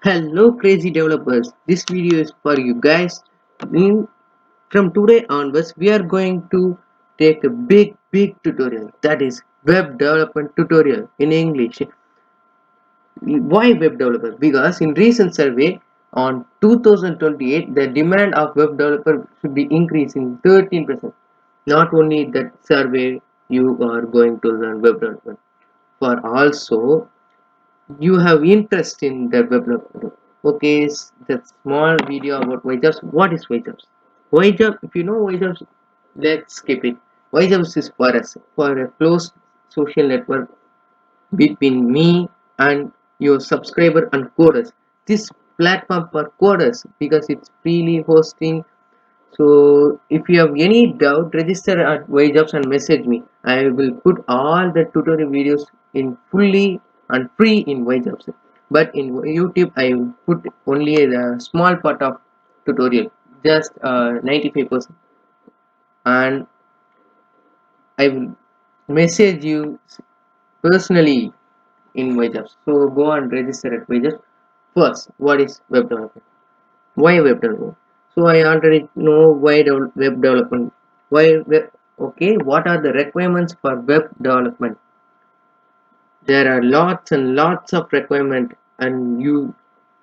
Hello crazy developers, this video is for you guys. In, from today onwards we are going to take a big tutorial, that is web development tutorial in English. Why web developer? Because in recent survey on 2028 the demand of web developer should be increasing 13%. Not only that survey you are going to learn web development, for also you have interest in the web development. Okay, that small video about YJobs. What is YJobs? YJobs, if you know YJobs, let's skip it. YJobs is for us, for a closed social network between me and your subscriber and coders. This platform for coders because it's freely hosting. So if you have any doubt, register at YJobs and message me. I will put all the tutorial videos in fully and free in YJobs. But in YouTube, I will put only the small part of tutorial, just 95%, and I will message you personally in YJobs. So go and register at YJobs. First, what is web development? Why web development? So I already know why web development. Why web? Okay, what are the requirements for web development? There are lots and lots of requirement, and you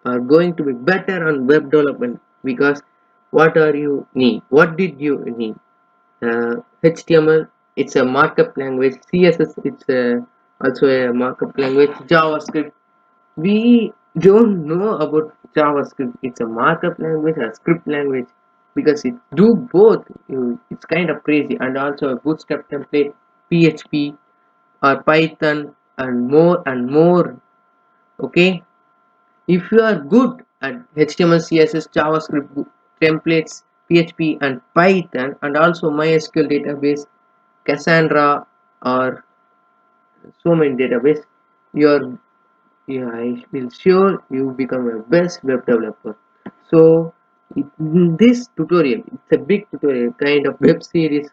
are going to be better on web development because what are you need? What did you need? HTML, it's a markup language. CSS, it's also a markup language. JavaScript, we don't know about JavaScript. It's a markup language, a script language, because it do both. It's kind of crazy. And also a bootstrap template, PHP or Python, and more. Okay, if you are good at HTML, CSS, JavaScript, templates, PHP, and Python, and also MySQL database, Cassandra, or so many database, you are, yeah, I will sure you become a best web developer. So in this tutorial, it's a big tutorial, kind of web series.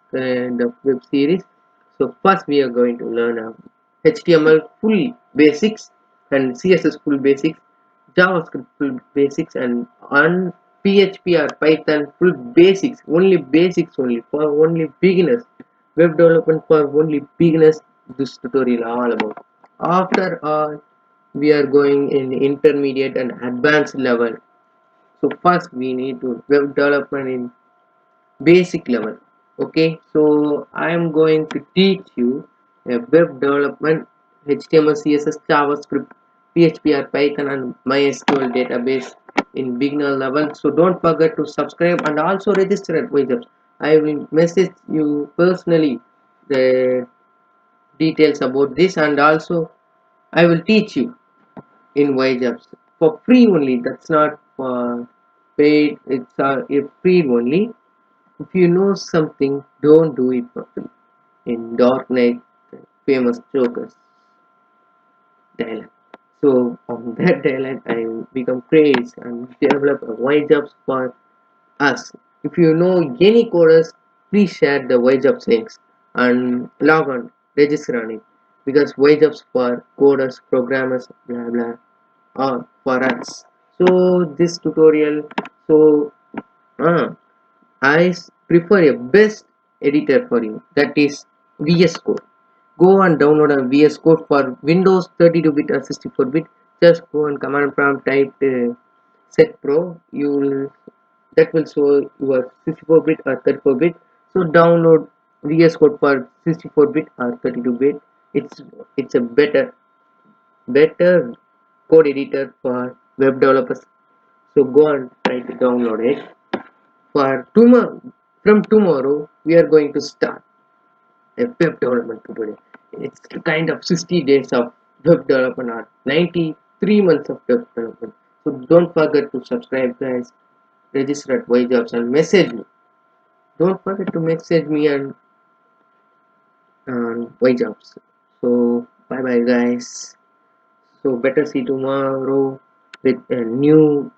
So first we are going to learn HTML full basics and CSS full basics, JavaScript full basics, and PHP or Python full basics. Only basics only for only beginners. Web development for only beginners. This tutorial all about. After all, we are going in intermediate and advanced level. So first we need to web development in basic level. Okay, so I am going to teach you a web development, HTML, CSS, JavaScript, PHP or Python, and MySQL database in beginner level. So don't forget to subscribe and also register at YJobs. I will message you personally the details about this, and also I will teach you in YJobs for free only. That's not for paid. It's free only. If you know something, don't do it for free. In Dark Knight, famous Joker's dialogue. So on that dialogue, I become crazy and develop a YJobs for us. If you know any coders, please share the YJobs links and log on, register on it, because YJobs for coders, programmers, blah blah, or for us. So this tutorial, so I prefer a best editor for you, that is VS Code. Go and download a VS Code for Windows 32-bit or 64-bit. Just go and command prompt type set pro. You will, that will show your 64-bit or 34-bit. So download VS Code for 64-bit or 32-bit. It's a better code editor for web developers. So go and try to download it. For tomorrow, from tomorrow, we are going to start a web development tutorial. It's kind of 60 days of web development or 93 months of web development. So don't forget to subscribe, guys. Register at YJobs and message me. Don't forget to message me and YJobs. So bye bye, guys. So better see tomorrow with a new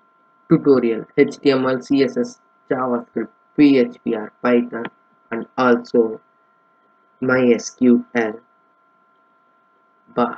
tutorial, HTML, CSS, JavaScript, PHP or Python, and also MySQL. Bye.